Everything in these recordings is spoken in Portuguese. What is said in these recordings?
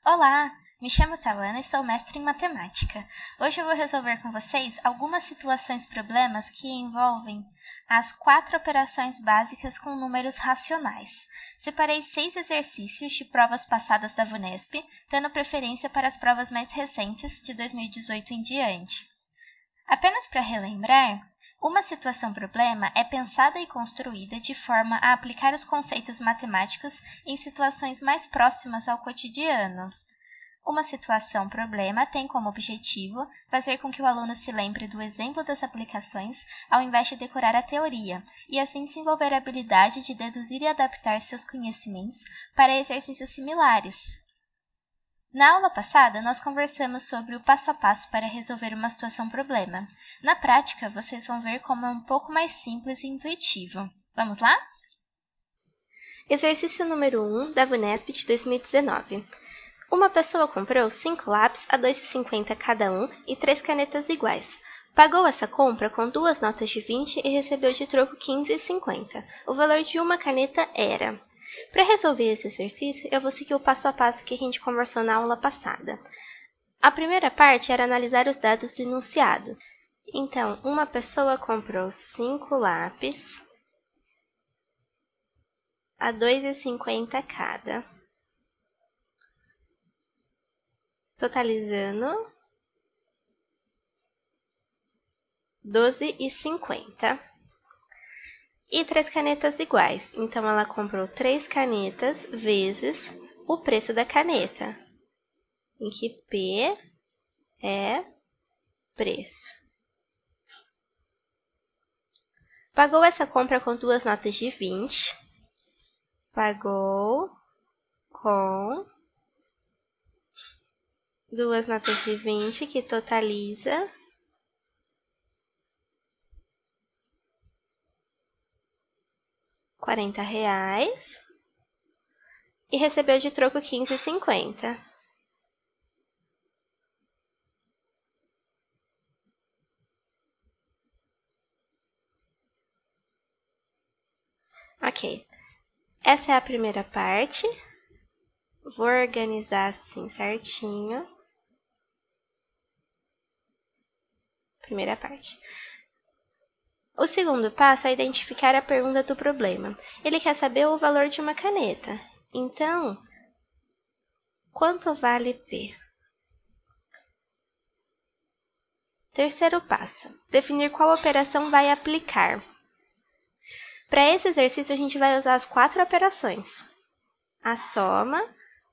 Olá, me chamo Tawana e sou mestre em matemática. Hoje eu vou resolver com vocês algumas problemas que envolvem as 4 operações básicas com números racionais. Separei 6 exercícios de provas passadas da VUNESP, dando preferência para as provas mais recentes, de 2018 em diante. Apenas para relembrar, uma situação-problema é pensada e construída de forma a aplicar os conceitos matemáticos em situações mais próximas ao cotidiano. Uma situação-problema tem como objetivo fazer com que o aluno se lembre do exemplo das aplicações ao invés de decorar a teoria, e assim desenvolver a habilidade de deduzir e adaptar seus conhecimentos para exercícios similares. Na aula passada, nós conversamos sobre o passo a passo para resolver uma situação-problema. Na prática, vocês vão ver como é um pouco mais simples e intuitivo. Vamos lá? Exercício número 1 da VUNESP de 2019. Uma pessoa comprou 5 lápis a R$ 2,50 cada um e 3 canetas iguais. Pagou essa compra com 2 notas de 20 e recebeu de troco R$ 15,50. O valor de uma caneta era... Para resolver esse exercício, eu vou seguir o passo a passo que a gente conversou na aula passada. A primeira parte era analisar os dados do enunciado. Então, uma pessoa comprou 5 lápis a R$ 2,50 cada, totalizando R$ 12,50. E 3 canetas iguais. Então, ela comprou 3 canetas vezes o preço da caneta, em que P é preço. Pagou essa compra com 2 notas de 20. Pagou com 2 notas de 20, que totaliza R$ 40, e recebeu de troco R$ 15,50. Ok, essa é a primeira parte. Vou organizar assim certinho. Primeira parte. O segundo passo é identificar a pergunta do problema. Ele quer saber o valor de uma caneta. Então, quanto vale P? Terceiro passo, definir qual operação vai aplicar. Para esse exercício, a gente vai usar as 4 operações: a soma,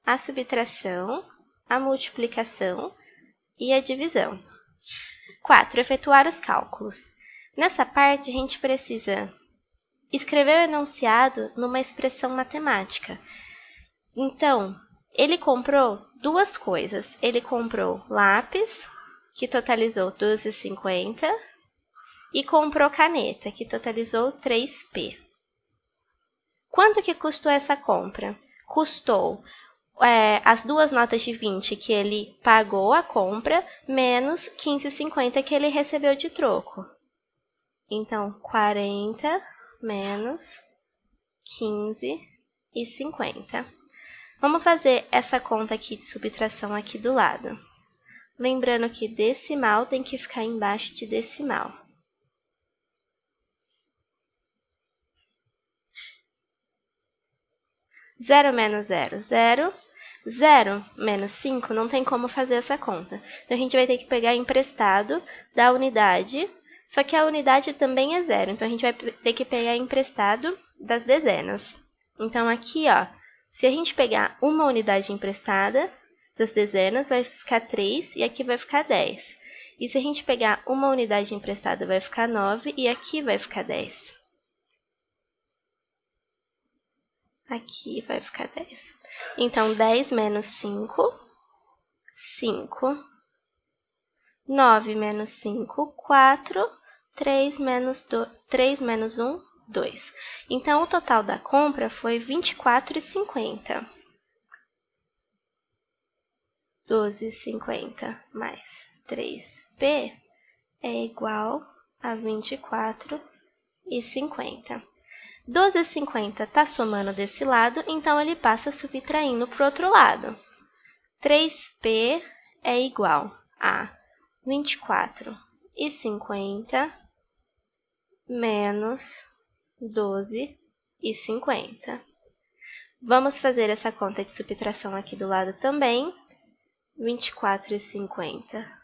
a subtração, a multiplicação e a divisão. 4. Efetuar os cálculos. Nessa parte, a gente precisa escrever o enunciado numa expressão matemática. Então, ele comprou 2 coisas. Ele comprou lápis, que totalizou R$ 12,50, e comprou caneta, que totalizou 3P. Quanto que custou essa compra? Custou as 2 notas de 20 que ele pagou a compra, menos R$ 15,50 que ele recebeu de troco. Então, 40 menos 15,50. Vamos fazer essa conta aqui de subtração aqui do lado. Lembrando que decimal tem que ficar embaixo de decimal. Zero menos zero, zero. 0 menos 5 não tem como fazer essa conta. Então, a gente vai ter que pegar emprestado da unidade, só que a unidade também é 0. Então, a gente vai ter que pegar emprestado das dezenas. Então, aqui, ó, se a gente pegar uma unidade emprestada das dezenas, vai ficar 3 e aqui vai ficar 10. E se a gente pegar uma unidade emprestada, vai ficar 9 e aqui vai ficar 10. Aqui vai ficar 10. Então, 10 menos 5, 5. 9 menos 5, 4. 3 menos 1, 2. Então, o total da compra foi R$ 24,50. 12,50 mais 3P é igual a 24,50. 12,50 está somando desse lado, então ele passa subtraindo para o outro lado. 3P é igual a 24,50 menos 12,50. Vamos fazer essa conta de subtração aqui do lado também. 24,50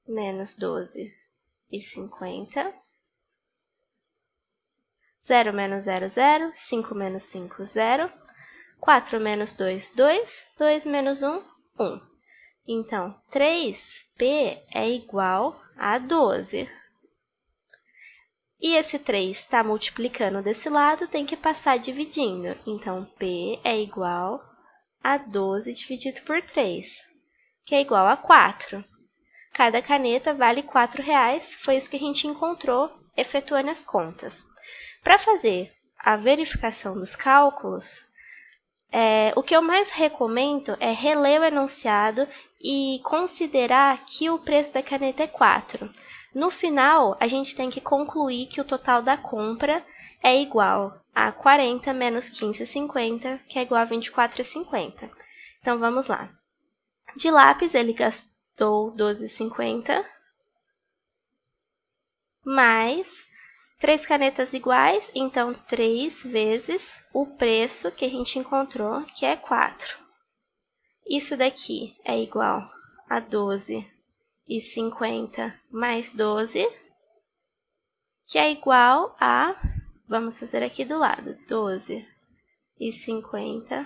menos 12,50. 0 menos 0, 0. 5 menos 5, 0. 4 menos 2, 2. 2 menos 1, 1. Então, 3P é igual a 12. E esse 3 está multiplicando desse lado, tem que passar dividindo. Então, P é igual a 12 dividido por 3, que é igual a 4. Cada caneta vale R$4, foi isso que a gente encontrou efetuando as contas. Para fazer a verificação dos cálculos, o que eu mais recomendo é reler o enunciado e considerar que o preço da caneta é 4. No final, a gente tem que concluir que o total da compra é igual a 40 menos 15,50, que é igual a 24,50. Então, vamos lá. De lápis, ele gastou 12,50, mais 3 canetas iguais, então 3 vezes o preço que a gente encontrou, que é 4. Isso daqui é igual a 12,50 mais 12, que é igual a, vamos fazer aqui do lado, 12,50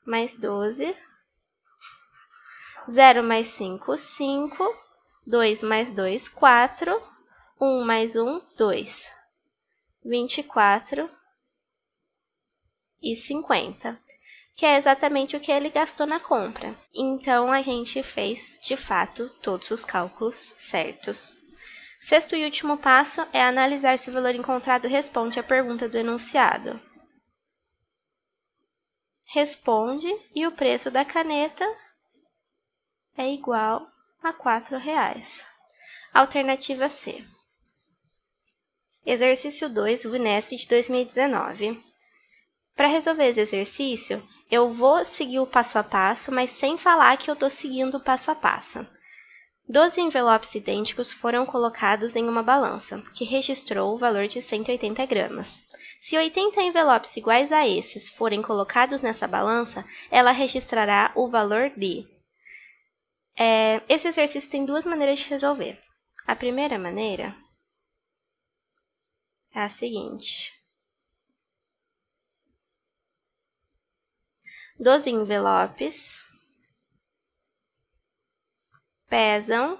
mais 12, 0 mais 5, 5, 2 mais 2, 4, 1 mais 1, 2, 24,50, que é exatamente o que ele gastou na compra. Então, a gente fez, de fato, todos os cálculos certos. Sexto e último passo é analisar se o valor encontrado responde à pergunta do enunciado. Responde e o preço da caneta é igual a R$4. Alternativa C. Exercício 2, Unesp de 2019. Para resolver esse exercício, eu vou seguir o passo a passo, mas sem falar que eu estou seguindo o passo a passo. 12 envelopes idênticos foram colocados em uma balança, que registrou o valor de 180 gramas. Se 80 envelopes iguais a esses forem colocados nessa balança, ela registrará o valor de... Esse exercício tem duas maneiras de resolver. A primeira maneira é a seguinte. 12 envelopes pesam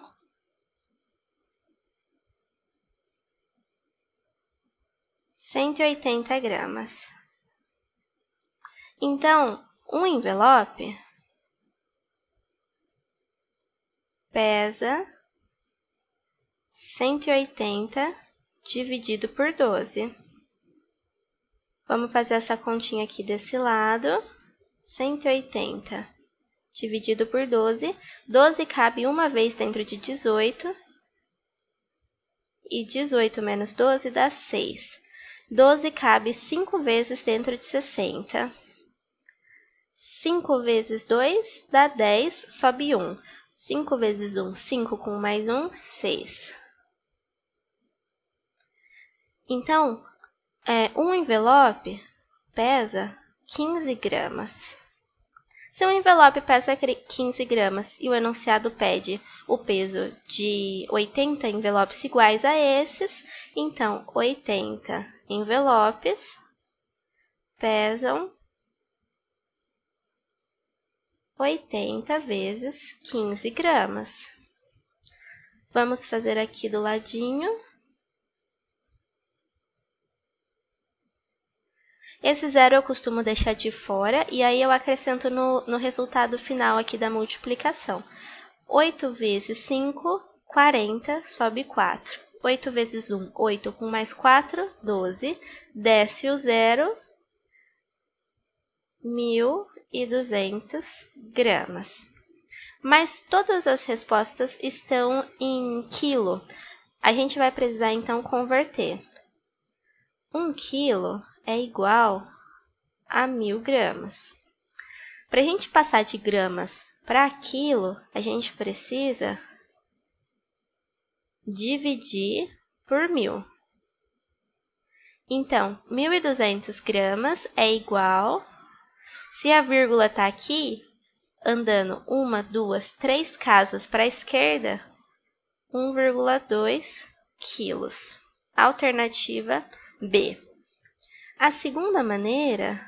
180 gramas. Então, um envelope pesa 180 dividido por 12. Vamos fazer essa continha aqui desse lado. 180 dividido por 12. 12 cabe uma vez dentro de 18. E 18 menos 12 dá 6. 12 cabe 5 vezes dentro de 60. 5 vezes 2 dá 10, sobe 1. 5 vezes 1, 5 com mais 1, 6. Então, um envelope pesa 15 gramas. Se um envelope pesa 15 gramas e o enunciado pede o peso de 80 envelopes iguais a esses, então 80 envelopes pesam 80 vezes 15 gramas. Vamos fazer aqui do ladinho. Esse zero eu costumo deixar de fora, e aí eu acrescento no resultado final aqui da multiplicação. 8 vezes 5, 40, sobe 4. 8 vezes 1, 8 com mais 4, 12. Desce o zero, 1.200 gramas. Mas todas as respostas estão em quilo. A gente vai precisar, então, converter. 1 quilo é igual a 1.000 gramas. Para a gente passar de gramas para quilo, a gente precisa dividir por 1.000. Então, 1.200 gramas é igual, se a vírgula está aqui, andando 1, 2, 3 casas para a esquerda, 1,2 quilos. Alternativa B. A segunda maneira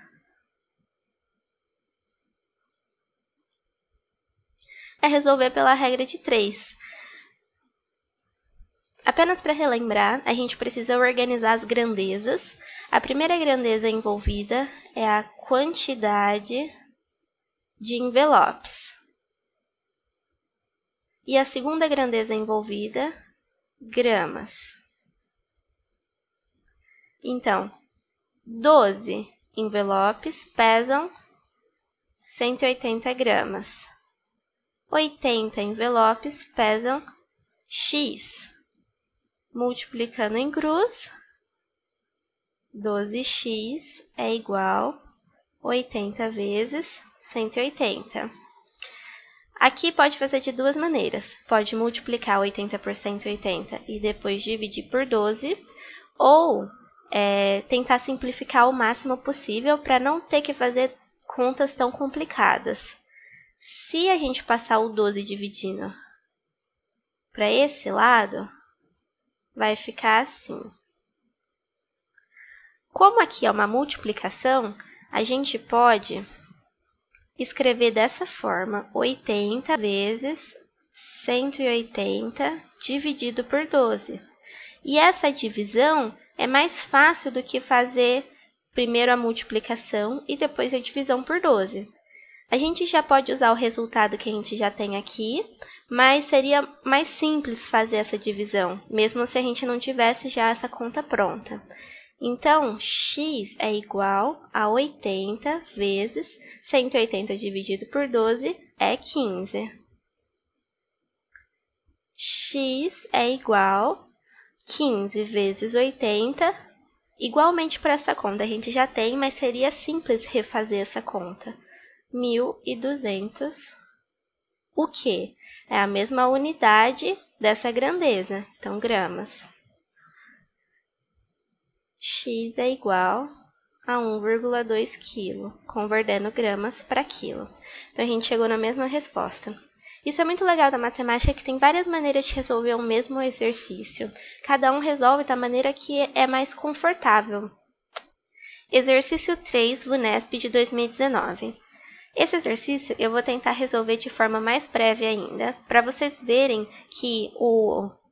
é resolver pela regra de 3. Apenas para relembrar, a gente precisa organizar as grandezas. A primeira grandeza envolvida é a quantidade de envelopes. E a segunda grandeza envolvida, gramas. Então, 12 envelopes pesam 180 gramas. 80 envelopes pesam X. Multiplicando em cruz, 12x é igual a 80 vezes 180. Aqui pode fazer de duas maneiras. Pode multiplicar 80 por 180 e depois dividir por 12, ou tentar simplificar o máximo possível para não ter que fazer contas tão complicadas. Se a gente passar o 12 dividindo para esse lado, vai ficar assim. Como aqui é uma multiplicação, a gente pode escrever dessa forma: 80 vezes 180 dividido por 12. E essa divisão é mais fácil do que fazer primeiro a multiplicação e depois a divisão por 12. A gente já pode usar o resultado que a gente já tem aqui, mas seria mais simples fazer essa divisão, mesmo se a gente não tivesse já essa conta pronta. Então, x é igual a 80 vezes 180 dividido por 12 é 15. X é igual a 15 vezes 80, igualmente para essa conta a gente já tem, mas seria simples refazer essa conta. 1.200, o que? É a mesma unidade dessa grandeza, então gramas. X é igual a 1,2 kg, convertendo gramas para quilo. Então, a gente chegou na mesma resposta. Isso é muito legal da matemática, que tem várias maneiras de resolver o mesmo exercício. Cada um resolve da maneira que é mais confortável. Exercício 3, VUNESP de 2019. Esse exercício eu vou tentar resolver de forma mais breve ainda, para vocês verem que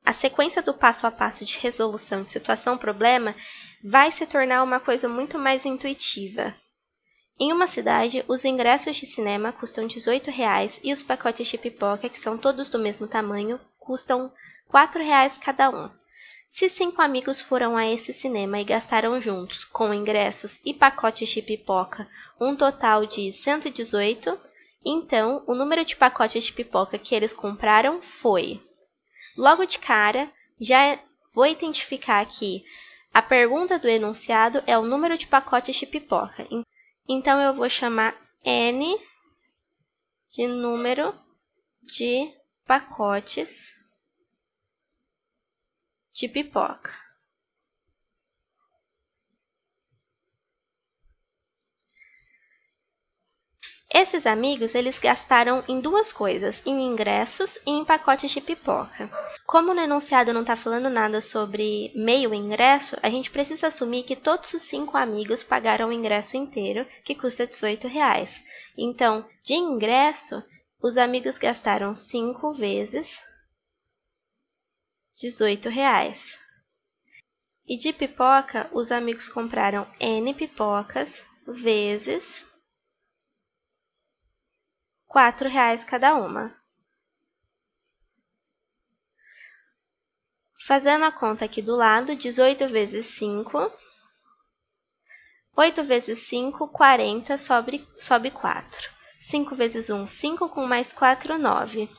a sequência do passo a passo de resolução de situação-problema vai se tornar uma coisa muito mais intuitiva. Em uma cidade, os ingressos de cinema custam R$18 e os pacotes de pipoca, que são todos do mesmo tamanho, custam R$4 cada um. Se 5 amigos foram a esse cinema e gastaram juntos, com ingressos e pacotes de pipoca, um total de 118, então o número de pacotes de pipoca que eles compraram foi... Logo de cara, já vou identificar que a pergunta do enunciado é o número de pacotes de pipoca. Então, eu vou chamar N de número de pacotes de pipoca. Esses amigos, eles gastaram em duas coisas, em ingressos e em pacotes de pipoca. Como no enunciado não está falando nada sobre meio ingresso, a gente precisa assumir que todos os 5 amigos pagaram o ingresso inteiro, que custa R$18. Então, de ingresso, os amigos gastaram 5 vezes R$18. E de pipoca, os amigos compraram N pipocas vezes R$4 cada uma. Fazendo a conta aqui do lado, 18 vezes 5, 8 vezes 5, 40, sobe 4. 5 vezes 1, 5, com mais 4, 9.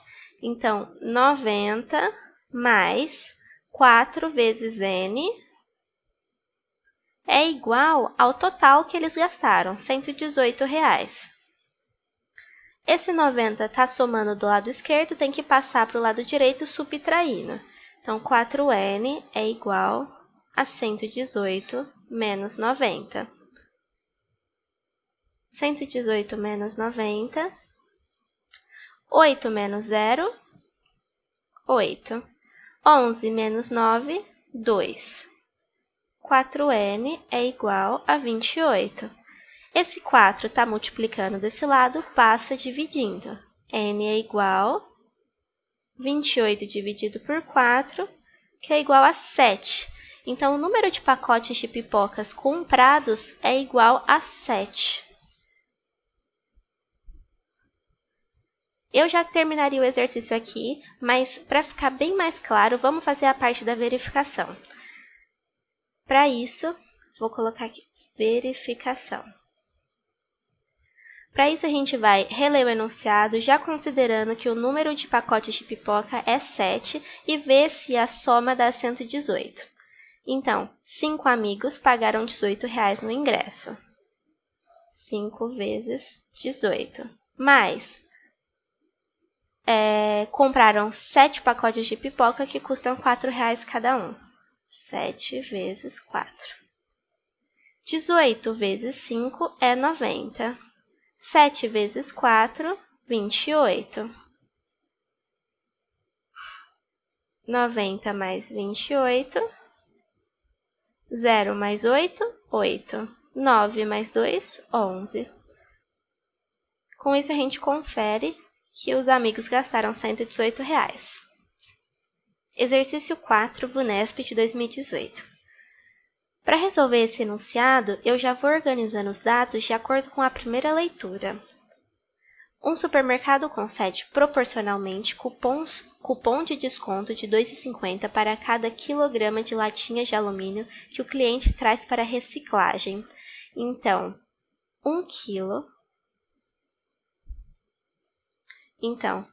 Então, 90 mais 4 vezes N é igual ao total que eles gastaram, R$118. Esse 90 está somando do lado esquerdo, tem que passar para o lado direito subtraindo. Então, 4n é igual a 118 menos 90. 118 menos 90. 8 menos 0, 8. 11 menos 9, 2. 4n é igual a 28. Esse 4 está multiplicando desse lado, passa dividindo. N é igual a 28 dividido por 4, que é igual a 7. Então, o número de pacotes de pipocas comprados é igual a 7. Eu já terminaria o exercício aqui, mas para ficar bem mais claro, vamos fazer a parte da verificação. Para isso, vou colocar aqui, verificação. Para isso, a gente vai reler o enunciado, já considerando que o número de pacotes de pipoca é 7 e ver se a soma dá 118. Então, 5 amigos pagaram R$18 no ingresso. 5 vezes 18. Mais, compraram 7 pacotes de pipoca que custam R$4 cada um. 7 vezes 4. 18 vezes 5 é 90. 7 vezes 4, 28. 90 mais 28. 0 mais 8, 8. 9 mais 2, 11. Com isso, a gente confere que os amigos gastaram R$118. Exercício 4, VUNESP de 2018. Para resolver esse enunciado, eu já vou organizando os dados de acordo com a primeira leitura. Um supermercado concede proporcionalmente cupom de desconto de R$ 2,50 para cada quilograma de latinhas de alumínio que o cliente traz para reciclagem. Então, 1 quilo. Então,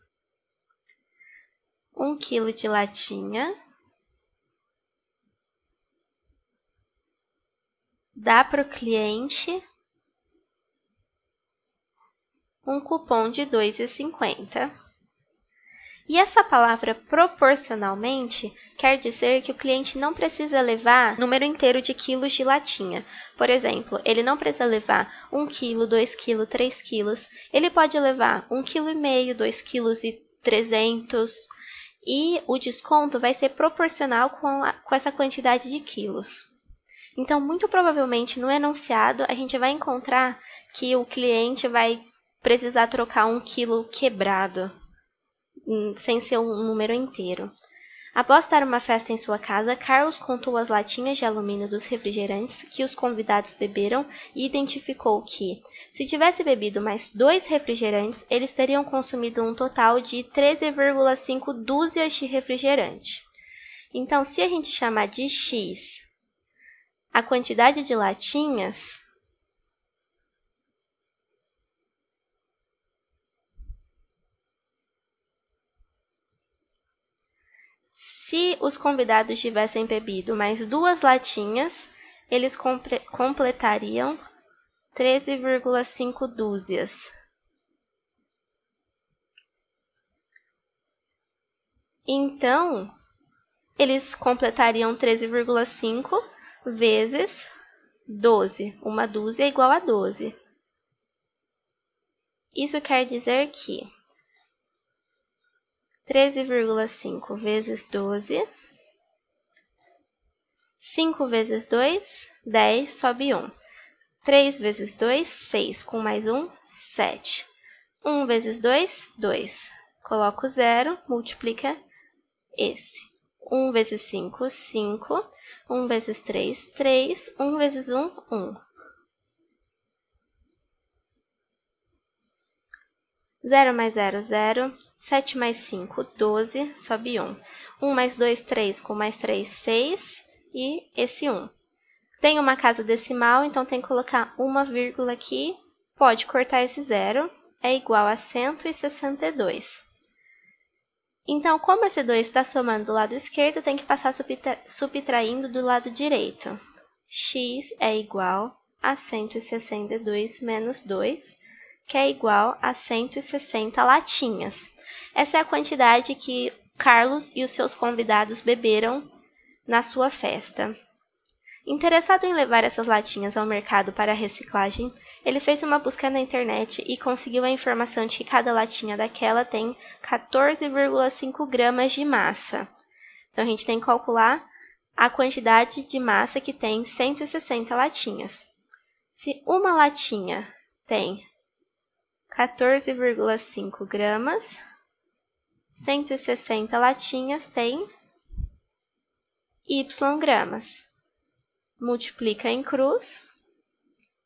1 quilo de latinha dá para o cliente um cupom de R$ 2,50. E essa palavra proporcionalmente quer dizer que o cliente não precisa levar número inteiro de quilos de latinha. Por exemplo, ele não precisa levar 1 quilo, 2 quilos, 3 quilos. Ele pode levar 1,5 kg, 2 quilos e 300. E o desconto vai ser proporcional com essa quantidade de quilos. Então, muito provavelmente, no enunciado, a gente vai encontrar que o cliente vai precisar trocar 1 quilo quebrado, sem ser um número inteiro. Após dar uma festa em sua casa, Carlos contou as latinhas de alumínio dos refrigerantes que os convidados beberam e identificou que, se tivesse bebido mais 2 refrigerantes, eles teriam consumido um total de 13,5 dúzias de refrigerante. Então, se a gente chamar de X a quantidade de latinhas, se os convidados tivessem bebido mais 2 latinhas, eles completariam 13,5 dúzias. Então, eles completariam 13,5 vezes 12. Uma dúzia é igual a 12. Isso quer dizer que 13,5 vezes 12, 5 vezes 2, 10, sobe 1. 3 vezes 2, 6, com mais 1, 7. 1 vezes 2, 2. Coloco 0, multiplica esse. 1 vezes 5, 5. 1 vezes 3, 3. 1 vezes 1, 1. 0 mais 0, 0. 7 mais 5, 12, sobe 1. 1 mais 2, 3, com mais 3, 6. E esse 1. Tem uma casa decimal, então tem que colocar uma vírgula aqui. Pode cortar esse 0. É igual a 162. Então, como esse 2 está somando do lado esquerdo, tem que passar subtraindo do lado direito. X é igual a 162 menos 2, que é igual a 160 latinhas. Essa é a quantidade que Carlos e os seus convidados beberam na sua festa. Interessado em levar essas latinhas ao mercado para reciclagem, ele fez uma busca na internet e conseguiu a informação de que cada latinha daquela tem 14,5 gramas de massa. Então, a gente tem que calcular a quantidade de massa que tem 160 latinhas. Se uma latinha tem 14,5 gramas, 160 latinhas tem Y gramas. Multiplica em cruz,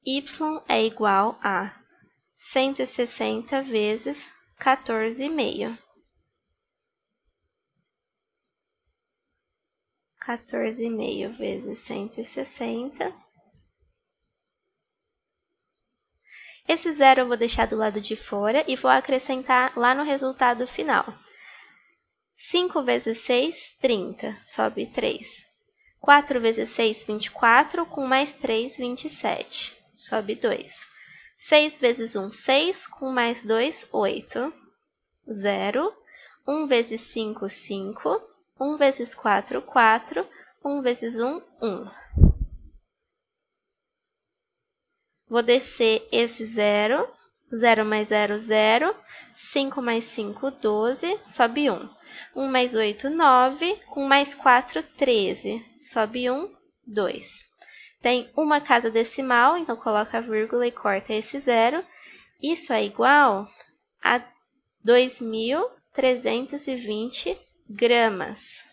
Y é igual a 160 vezes 14,5. 14,5 vezes 160. Esse zero eu vou deixar do lado de fora e vou acrescentar lá no resultado final. 5 vezes 6, 30, sobe 3. 4 vezes 6, 24, com mais 3, 27, sobe 2. 6 vezes 1, 6, com mais 2, 8, 0. 1 vezes 5, 5. 1 vezes 4, 4. 1 vezes 1, 1. Vou descer esse 0. 0 mais 0, 0. 5 mais 5, 12. Sobe 1. 1 mais 8, 9. Com mais 4, 13. Sobe 1, 2. Tem uma casa decimal, então coloca a vírgula e corta esse 0. Isso é igual a 2.320 gramas.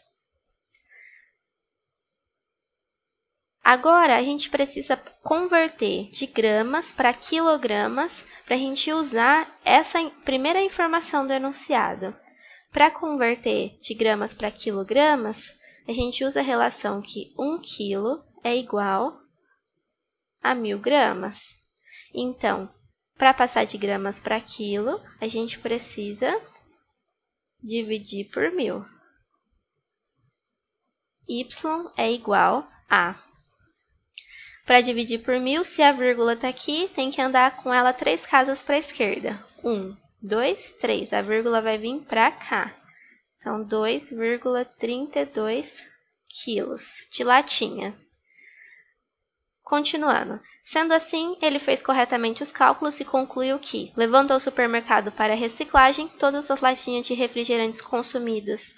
Agora, a gente precisa converter de gramas para quilogramas para a gente usar essa primeira informação do enunciado. Para converter de gramas para quilogramas, a gente usa a relação que 1 quilo é igual a 1.000 gramas. Então, para passar de gramas para quilo, a gente precisa dividir por 1.000. Y é igual a... Para dividir por 1.000, se a vírgula está aqui, tem que andar com ela 3 casas para a esquerda. 1, 2, 3. A vírgula vai vir para cá. Então, 2,32 quilos de latinha. Continuando. Sendo assim, ele fez corretamente os cálculos e concluiu que, levando ao supermercado para reciclagem, todas as latinhas de refrigerantes consumidas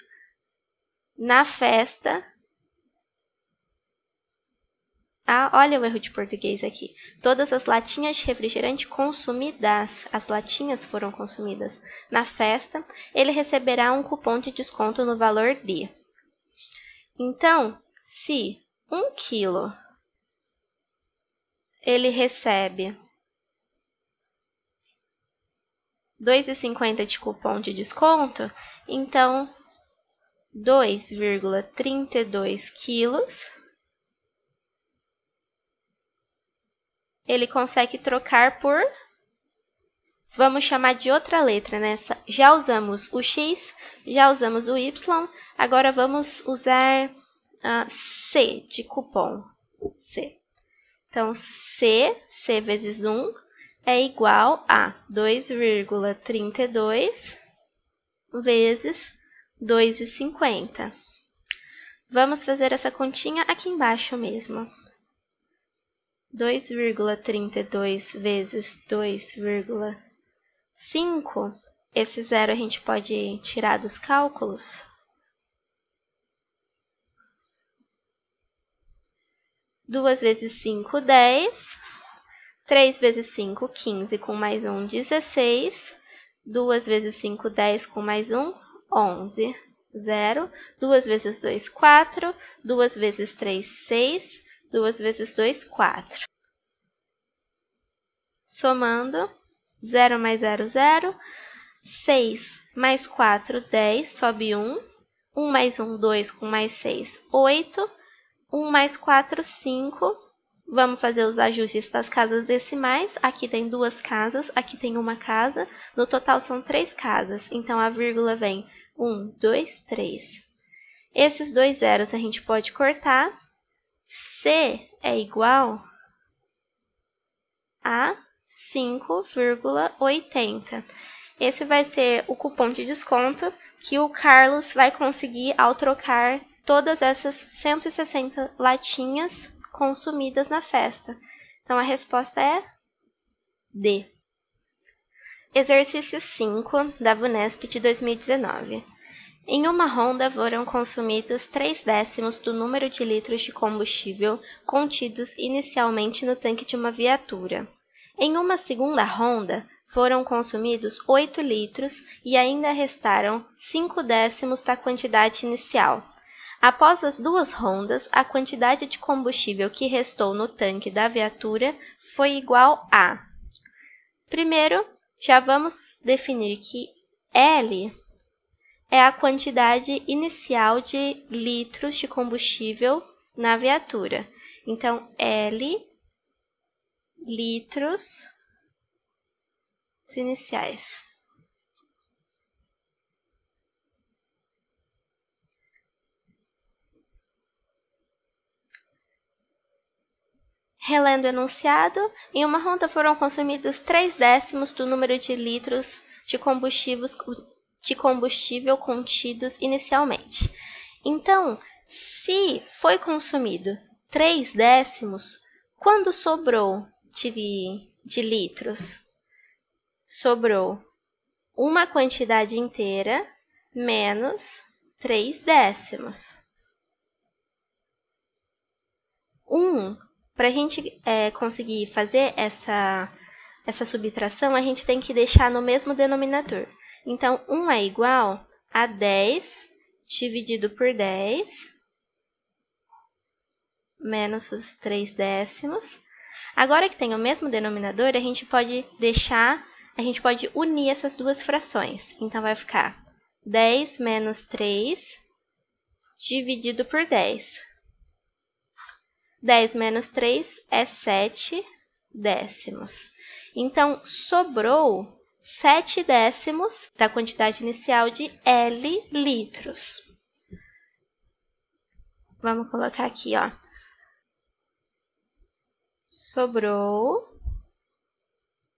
na festa... olha o erro de português aqui. Todas as latinhas de refrigerante consumidas, as latinhas foram consumidas na festa, ele receberá um cupom de desconto no valor de. Então, se 1 quilo ele recebe 2,50 de cupom de desconto, então 2,32 quilos ele consegue trocar por, vamos chamar de outra letra, né? Já usamos o X, já usamos o Y, agora vamos usar C de cupom. C. Então, C vezes 1 é igual a 2,32 vezes 2,50. Vamos fazer essa continha aqui embaixo mesmo. 2,32 vezes 2,5, esse zero a gente pode tirar dos cálculos. 2 vezes 5, 10. 3 vezes 5, 15, com mais 1, 16. 2 vezes 5, 10, com mais 1, 11. 0. 2 vezes 2, 4. 2 vezes 3, 6. 2 vezes 2, 4. Somando, 0 mais 0, 0. 6 mais 4, 10, sobe 1. 1 mais 1, 2, com mais 6, 8. 1 mais 4, 5. Vamos fazer os ajustes das casas decimais. Aqui tem 2 casas, aqui tem 1 casa. No total são 3 casas. Então, a vírgula vem 1, 2, 3. Esses 2 zeros a gente pode cortar. C é igual a 5,80. Esse vai ser o cupom de desconto que o Carlos vai conseguir ao trocar todas essas 160 latinhas consumidas na festa. Então, a resposta é D. Exercício 5 da VUNESP de 2019. Em uma ronda foram consumidos 3/10 do número de litros de combustível contidos inicialmente no tanque de uma viatura. Em uma segunda ronda, foram consumidos 8 litros e ainda restaram 5/10 da quantidade inicial. Após as duas rondas, a quantidade de combustível que restou no tanque da viatura foi igual a... Primeiro, já vamos definir que L é a quantidade inicial de litros de combustível na viatura. Então, L, litros iniciais. Relendo o enunciado, em uma ronda foram consumidos 3/10 do número de litros de combustível contidos inicialmente. Então, se foi consumido 3/10, quando sobrou de litros? Sobrou uma quantidade inteira menos 3/10. Para a gente conseguir fazer essa subtração, a gente tem que deixar no mesmo denominador. Então, 1 é igual a 10 dividido por 10, menos os 3/10. Agora que tem o mesmo denominador, a gente pode unir essas duas frações. Então, vai ficar 10 menos 3 dividido por 10. 10 menos 3 é 7/10. Então, sobrou 7/10 da quantidade inicial de L litros. Vamos colocar aqui, ó. Sobrou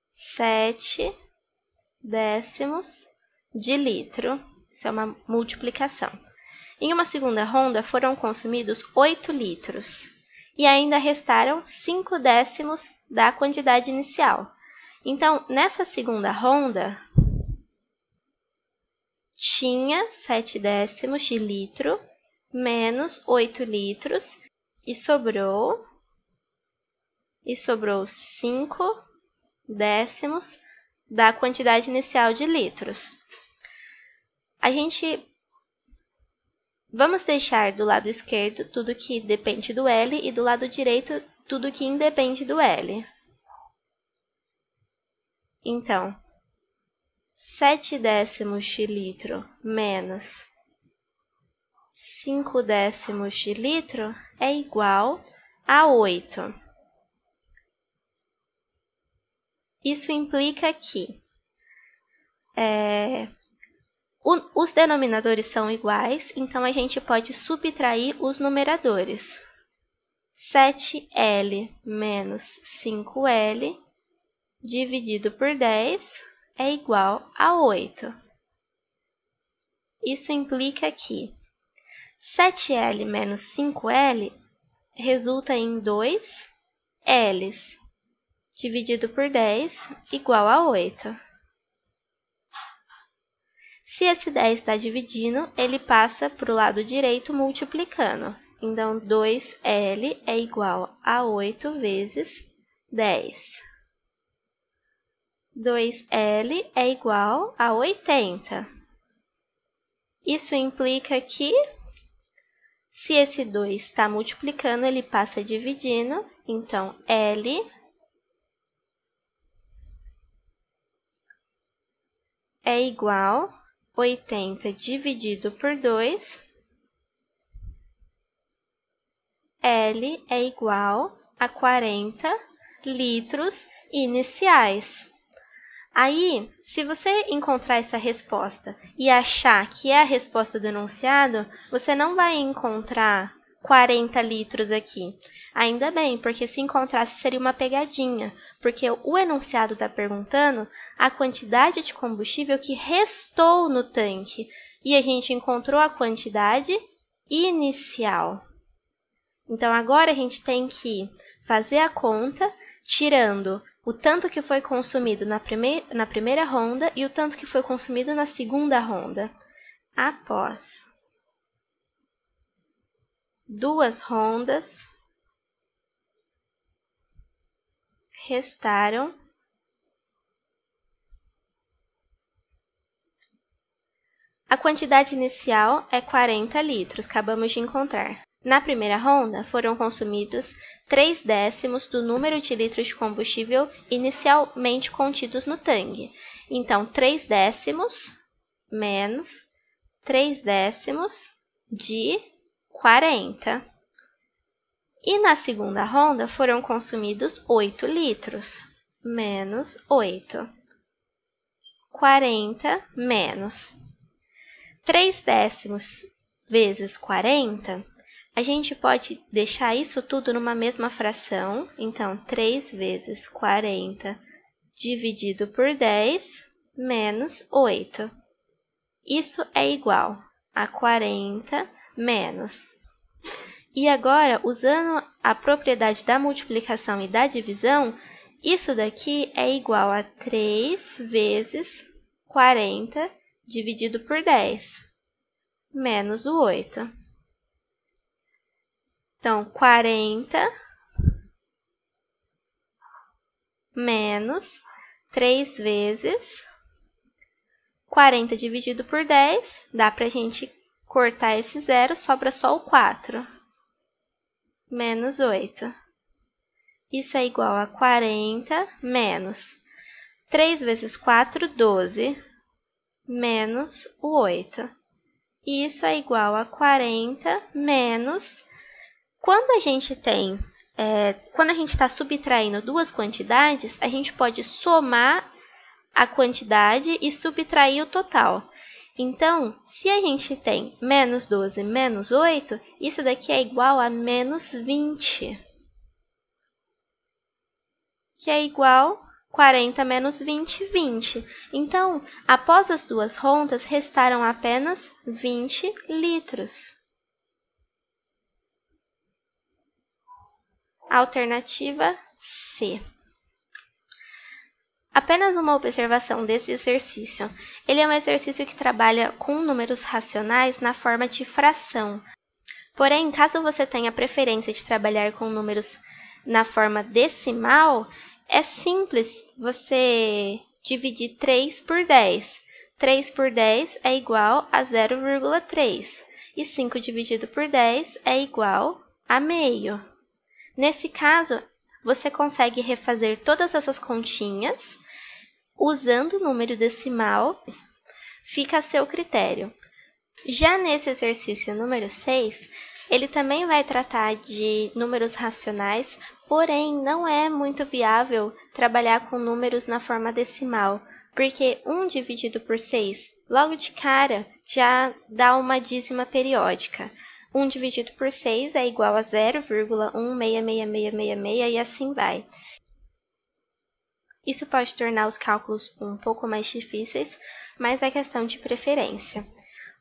7/10 de litro. Isso é uma multiplicação. Em uma segunda ronda, foram consumidos 8 litros. E ainda restaram 5/10 da quantidade inicial. Então, nessa segunda ronda, tinha 7/10 de litro, menos 8 litros, e sobrou 5/10 da quantidade inicial de litros. Vamos deixar do lado esquerdo tudo que depende do L e do lado direito tudo que independe do L. Então, 7/10 de litro menos 5/10 de litro é igual a 8. Isso implica que os denominadores são iguais, então a gente pode subtrair os numeradores. 7L menos 5L dividido por 10 é igual a 8. Isso implica que 7L menos 5L resulta em 2 L's dividido por 10 igual a 8. Se esse 10 está dividindo, ele passa para o lado direito multiplicando. Então, 2L é igual a 8 vezes 10. 2L é igual a 80. Isso implica que, se esse 2 está multiplicando, ele passa dividindo. Então, L é igual a 80 dividido por 2. L é igual a 40 litros iniciais. Aí, se você encontrar essa resposta e achar que é a resposta do enunciado, você não vai encontrar 40 litros aqui? Ainda bem, porque se encontrasse seria uma pegadinha, porque o enunciado está perguntando a quantidade de combustível que restou no tanque, e a gente encontrou a quantidade inicial. Então, agora a gente tem que fazer a conta, tirando o tanto que foi consumido na primeira ronda e o tanto que foi consumido na segunda ronda. Após 2 rondas, restaram a quantidade inicial é 40 litros, acabamos de encontrar. Na primeira ronda, foram consumidos 3/10 do número de litros de combustível inicialmente contidos no tanque. Então, 3/10 menos 3/10 de 40. E na segunda ronda, foram consumidos 8 litros, menos 8. 40 menos 3/10 vezes 40, a gente pode deixar isso tudo numa mesma fração. Então, 3 vezes 40 dividido por 10 menos 8. Isso é igual a 40 menos. E agora, usando a propriedade da multiplicação e da divisão, isso daqui é igual a 3 vezes 40 dividido por 10, menos o 8. Então, 40 menos 3 vezes 40 dividido por 10, dá para a gente cortar esse zero, sobra só o 4, menos 8. Isso é igual a 40 menos 3 vezes 4, 12, menos o 8. E isso é igual a 40 menos... Quando a gente está subtraindo duas quantidades, a gente pode somar a quantidade e subtrair o total. Então, se a gente tem menos 12 menos 8, isso daqui é igual a menos 20, que é igual 40 menos 20, 20. Então, após as 2 rondas, restaram apenas 20 litros. Alternativa C. Apenas uma observação desse exercício. Ele é um exercício que trabalha com números racionais na forma de fração. Porém, caso você tenha preferência de trabalhar com números na forma decimal, é simples você dividir 3 por 10. 3 por 10 é igual a 0,3. E 5 dividido por 10 é igual a meio. Nesse caso, você consegue refazer todas essas continhas usando o número decimal, fica a seu critério. Já nesse exercício número 6, ele também vai tratar de números racionais, porém não é muito viável trabalhar com números na forma decimal, porque 1 dividido por 6, logo de cara, já dá uma dízima periódica. 1 dividido por 6 é igual a 0,166666 e assim vai. Isso pode tornar os cálculos um pouco mais difíceis, mas é questão de preferência.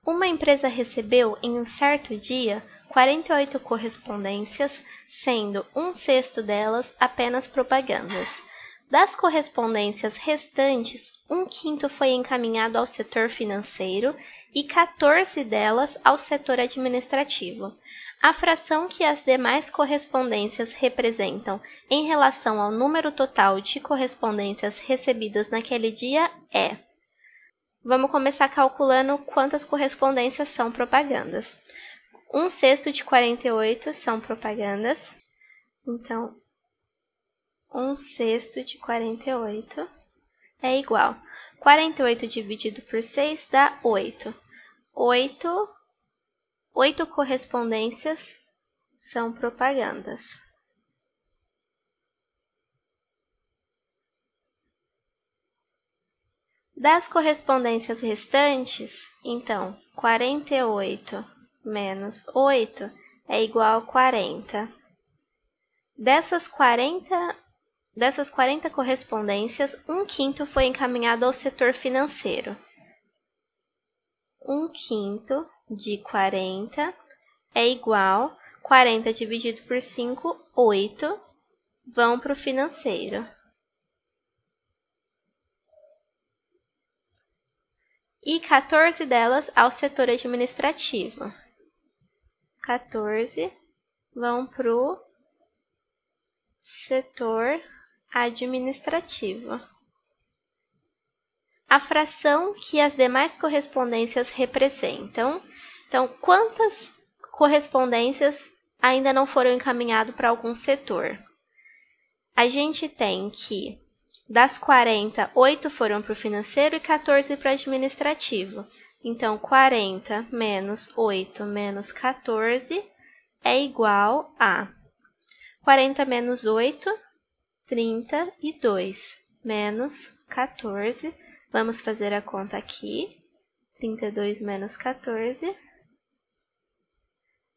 Uma empresa recebeu, em um certo dia, 48 correspondências, sendo 1/6 delas apenas propagandas. Das correspondências restantes, 1/5 foi encaminhado ao setor financeiro e 14 delas ao setor administrativo. A fração que as demais correspondências representam em relação ao número total de correspondências recebidas naquele dia é... Vamos começar calculando quantas correspondências são propagandas. 1/6 de 48 são propagandas. Então, 1/6 de 48 é igual. 48 dividido por 6 dá 8. 8 correspondências são propagandas. Das correspondências restantes, então, 48 menos 8 é igual a 40. Dessas 40 correspondências, 1/5 foi encaminhado ao setor financeiro. 1/5 de 40 é igual a 40 dividido por 5, 8, vão para o financeiro. E 14 delas ao setor administrativo. 14 vão para o setor administrativo. A fração que as demais correspondências representam. Então, quantas correspondências ainda não foram encaminhadas para algum setor? A gente tem que, das 40, 8 foram para o financeiro e 14 para o administrativo. Então, 40 menos 8 menos 14 é igual a 40 menos 8, 32, menos 14. Vamos fazer a conta aqui. 32 menos 14.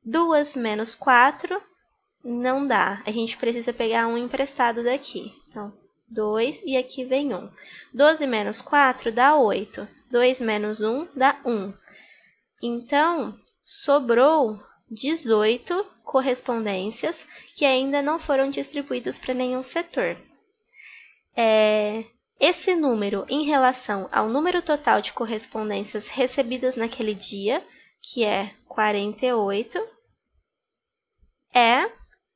2 menos 4 não dá. A gente precisa pegar um emprestado daqui. Então, 2 e aqui vem 1. 12 menos 4 dá 8. 2 menos 1 dá 1. Então, sobrou 18 correspondências que ainda não foram distribuídas para nenhum setor. Esse número em relação ao número total de correspondências recebidas naquele dia, que é 48,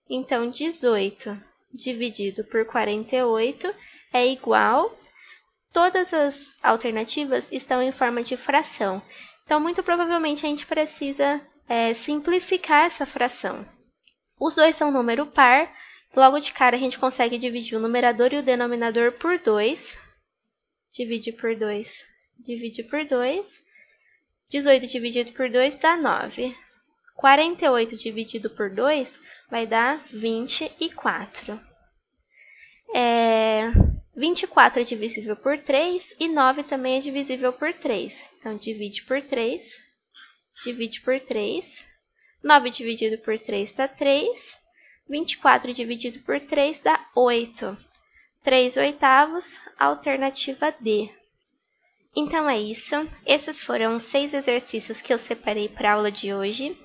então, 18 dividido por 48 é igual. Todas as alternativas estão em forma de fração. Então, muito provavelmente, a gente precisa simplificar essa fração. Os dois são número par. Logo de cara, a gente consegue dividir o numerador e o denominador por 2. Divide por 2. Divide por 2. 18 dividido por 2 dá 9. 48 dividido por 2 vai dar 24. 24 é divisível por 3 e 9 também é divisível por 3. Então, divide por 3. Divide por 3. 9 dividido por 3 dá 3. 24 dividido por 3 dá 8. 3/8, alternativa D. Então, é isso. Esses foram os 6 exercícios que eu separei para a aula de hoje.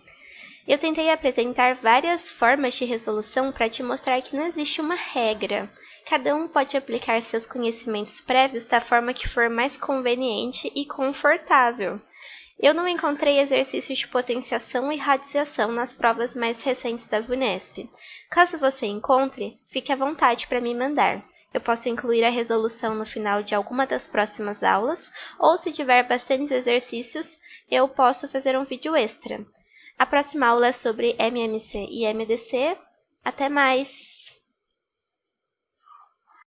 Eu tentei apresentar várias formas de resolução para te mostrar que não existe uma regra. Cada um pode aplicar seus conhecimentos prévios da forma que for mais conveniente e confortável. Eu não encontrei exercícios de potenciação e radiação nas provas mais recentes da VUNESP. Caso você encontre, fique à vontade para me mandar. Eu posso incluir a resolução no final de alguma das próximas aulas, ou se tiver bastantes exercícios, eu posso fazer um vídeo extra. A próxima aula é sobre MMC e MDC. Até mais!